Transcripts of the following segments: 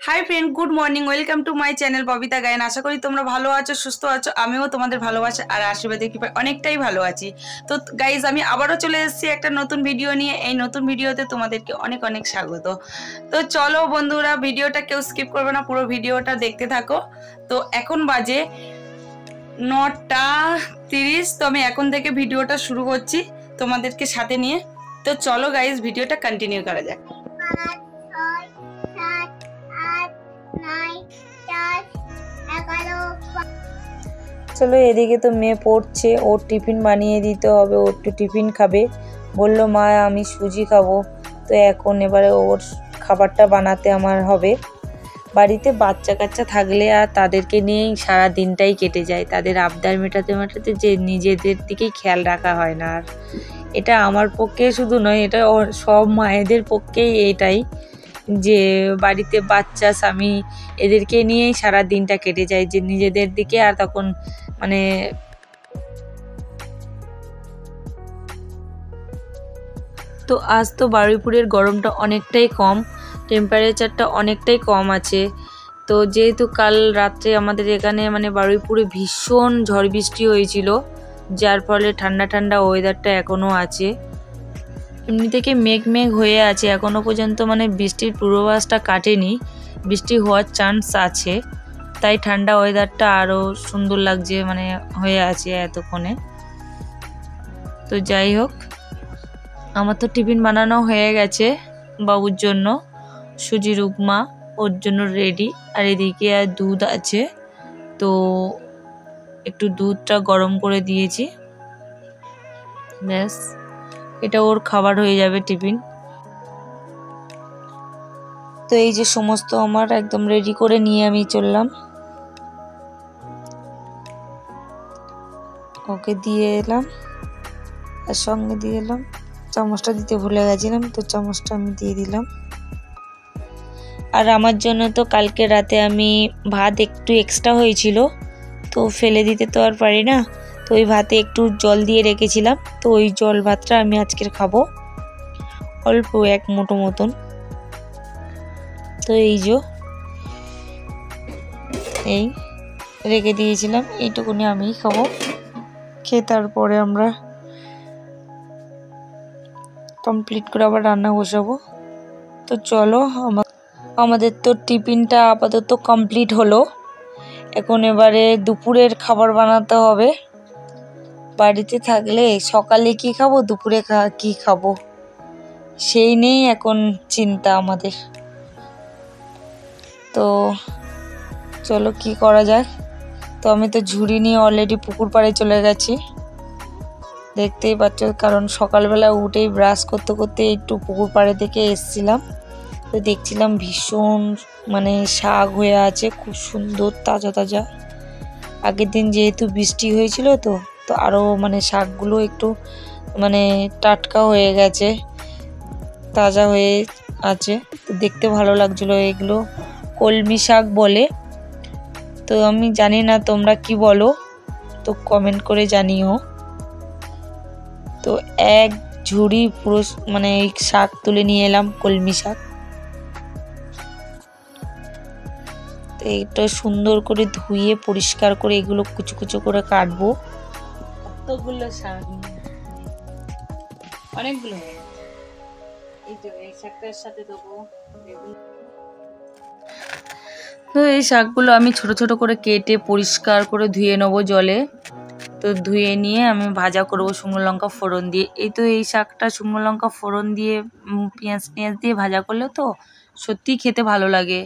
High friend, good morning. Welcome to my channel Babita Gayen. আশা করি তোমরা ভালো আছো, সুস্থ আছো। আমিও তোমাদের ভালোবাসা আর আশীর্বাদের কৃপায় অনেকটাই ভালো আছি। তো গাইজ, আমি আবারও চলে এসেছি একটা নতুন ভিডিও নিয়ে। এই নতুন ভিডিওতে তোমাদেরকে অনেক অনেক স্বাগত। তো চলো বন্ধুরা, ভিডিওটা কেউ স্কিপ করবে না, পুরো ভিডিওটা দেখতে থাকো। তো এখন বাজে 9:30। তো আমি এখন থেকে ভিডিওটা শুরু করছি তোমাদেরকে সাথে নিয়ে। তো চলো গাইজ, ভিডিওটা কন্টিনিউ করা যাক। চলো, এদিকে তো মেয়ে পড়ছে, ওর টিফিন বানিয়ে দিতে হবে। ও একটু টিফিন খাবে, বললো মা আমি সুজি খাবো। তো এখন এবারে ওর খাবারটা বানাতে আমার হবে। বাড়িতে বাচ্চা কাচ্চা থাকলে আর তাদেরকে নিয়েই সারা দিনটাই কেটে যায়। তাদের আবদার মেটাতে মেটাতে যে নিজেদের দিকেই খেয়াল রাখা হয় না। আর এটা আমার পক্ষে শুধু নয়, এটা সব মায়েদের পক্ষেই এটাই, যে বাড়িতে বাচ্চা স্বামী এদেরকে নিয়েই সারা দিনটা কেটে যায়, যে নিজেদের দিকে আর তখন মানে তো আজ তো বারুইপুরের গরমটা অনেকটাই কম, টেম্পারেচারটা অনেকটাই কম আছে। তো যেহেতু কাল রাত্রে আমাদের এখানে মানে বারুইপুরে ভীষণ ঝড় বৃষ্টি হয়েছিল, যার ফলে ঠান্ডা ঠান্ডা ওয়েদারটা এখনও আছে। এমনি থেকে মেঘ মেঘ হয়ে আছে এখনও পর্যন্ত, মানে বৃষ্টির পূর্বাভাসটা কাটেনি, বৃষ্টি হওয়ার চান্স আছে। তাই ঠান্ডা ওয়েদারটা আরও সুন্দর লাগছে, মানে হয়ে আছে এতক্ষণে। তো যাই হোক, আমার তো টিফিন বানানো হয়ে গেছে বাবুর জন্য। সুজির উপমা ওর জন্য রেডি, আর এদিকে আর দুধ আছে, তো একটু দুধটা গরম করে দিয়েছি, ব্যাস এটা ওর খাবার হয়ে যাবে টিফিন। তো এই যে সমস্ত আমার একদম রেডি করে নিয়ে আমি চললাম, ওকে দিয়ে এলাম আর সঙ্গে দিয়ে এলাম চামচটা দিতে ভুলে গেছিলাম, তো চামচটা আমি দিয়ে দিলাম। আর আমার জন্য তো কালকে রাতে আমি ভাত একটু এক্সট্রা হয়েছিল, তো ফেলে দিতে তো আর পারি না। তো ওই ভাতে একটু জল দিয়ে রেখেছিলাম, তো ওই জল ভাতটা আমি আজকের খাবো, অল্প এক মুঠো মতন। তো এই যে এই রেখে দিয়েছিলাম, এইটুকুনি আমিই খাবো। খেয়ে তারপরে আমরা কমপ্লিট করে আবার রান্না বসাবো। তো চলো, আমাদের তো টিফিনটা আপাতত কমপ্লিট হলো। এখন এবারে দুপুরের খাবার বানাতে হবে। বাড়িতে থাকলে সকালে কি খাবো, দুপুরে কি খাবো, সেই নিয়েই এখন চিন্তা আমাদের। তো চলো কি করা যায়। তো আমি তো ঝুড়ি নিয়ে অলরেডি পুকুর পাড়ে চলে গেছি, দেখতেই পাচ্ছ, কারণ সকালবেলা উঠেই ব্রাশ করতে করতে একটু পুকুর পাড়ে থেকে এসছিলাম। তো দেখছিলাম ভীষণ মানে শাক হয়ে আছে, খুব সুন্দর তাজা তাজা। আগের দিন যেহেতু বৃষ্টি হয়েছিল, তো আরও মানে শাকগুলো একটু মানে টাটকা হয়ে গেছে, তাজা হয়ে আছে। তো দেখতে ভালো লাগছিল। এগুলো কলমি শাক বলে, তো আমি জানি না তোমরা কি বলো, তো কমেন্ট করে জানিও। তো এক ঝুড়ি পুরো মানে শাক তুলে নিয়ে এলাম, কলমি শাক। তো এটা সুন্দর করে ধুয়ে পরিষ্কার করে এগুলো কুচো কুচো করে কাটবো। কতগুলো শাক, অনেকগুলো। এই যে এই শাকটার সাথে দেবো। তো এই শাকগুলো আমি ছোট ছোট করে কেটে পরিষ্কার করে ধুয়ে নেবো জলে। তো ধুয়ে নিয়ে আমি ভাজা করবো শুকনো লঙ্কা ফোড়ন দিয়ে। এই তো এই শাকটা শুকনো লঙ্কা ফোড়ন দিয়ে পেঁয়াজ দিয়ে ভাজা করলে তো সত্যিই খেতে ভালো লাগে।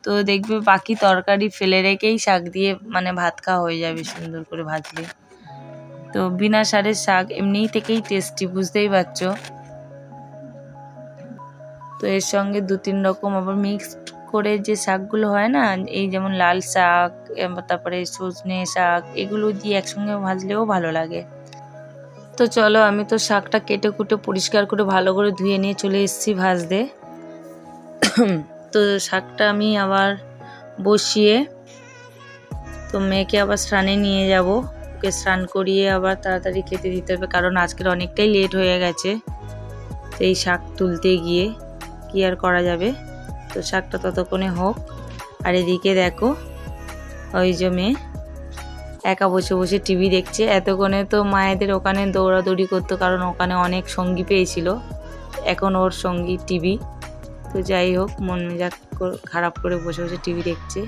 তো দেখবে বাকি তরকারি ফেলে রেখেই শাক দিয়ে মানে ভাত খাওয়া হয়ে যাবে সুন্দর করে ভাজলে। তো বিনা সারের শাক এমনিই থেকেই টেস্টি, বুঝতেই পারছো। তো এর সঙ্গে 2-3 রকম আবার মিক্সড করে যে শাকগুলো হয় না, এই যেমন লাল শাক, তারপরে সজনে শাক, এগুলো দিয়ে একসঙ্গে ভাজলেও ভালো লাগে। তো চলো, আমি তো শাকটা কেটে কুটে পরিষ্কার করে ভালো করে ধুয়ে নিয়ে চলে এসেছি ভাজতে। তো শাকটা আমি আবার বসিয়ে, তো মেয়েকে আবার স্নানে নিয়ে যাব, ওকে স্নান করিয়ে আবার তাড়াতাড়ি খেতে দিতে হবে, কারণ আজকের অনেকটাই লেট হয়ে গেছে। তো এই শাক তুলতে গিয়ে কি আর করা যাবে। তো শাকটা ততক্ষণে হোক, আর এদিকে দেখো ওই যে মেয়ে একা বসে বসে টিভি দেখছে। এতক্ষণে তো মায়েদের ওখানে দৌড়াদৌড়ি করতো, কারণ ওখানে অনেক সঙ্গী পেয়েছিল, এখন ওর সঙ্গী টিভি। তো যাই হোক, মন মেজাজ খারাপ করে বসে বসে টিভি দেখছে।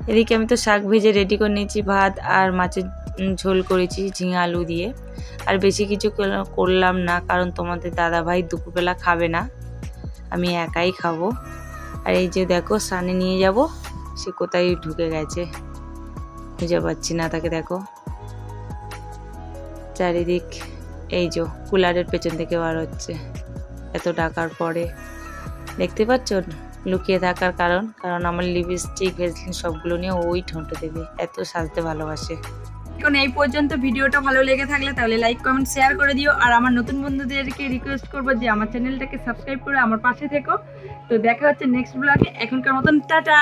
এদিকে আমি তো শাক ভেজে রেডি করে নিয়েছি, ভাত আর মাছের ঝোল করেছি ঝিঙে আলু দিয়ে। আর বেশি কিছু করলাম না, কারণ তোমাদের দাদাভাই দুপুরবেলা খাবে না, আমি একাই খাবো। আর এই যে দেখো সানে নিয়ে যাব, সে কোথায় ঢুকে গেছে খুঁজে পাচ্ছি না তাকে। দেখো চারিদিক এই যে কুলারের পেছন থেকে বার হচ্ছে এত ডাকার পরে। দেখতে পাচ্ছ লুকিয়ে থাকার কারণ আমার লিপস্টিক ভেসলিন সবগুলো নিয়ে ওই ঠোঁটে দেবে, এত সাজতে ভালোবাসে। এখন এই পর্যন্ত ভিডিওটা ভালো লেগে থাকলে তাহলে লাইক কমেন্ট শেয়ার করে দিও। আর আমার নতুন বন্ধুদেরকে রিকোয়েস্ট করবো যে আমার চ্যানেলটাকে সাবস্ক্রাইব করে আমার পাশে থেকো। তো দেখা হচ্ছে নেক্সট ব্লগে, এখনকার মতন টাটা।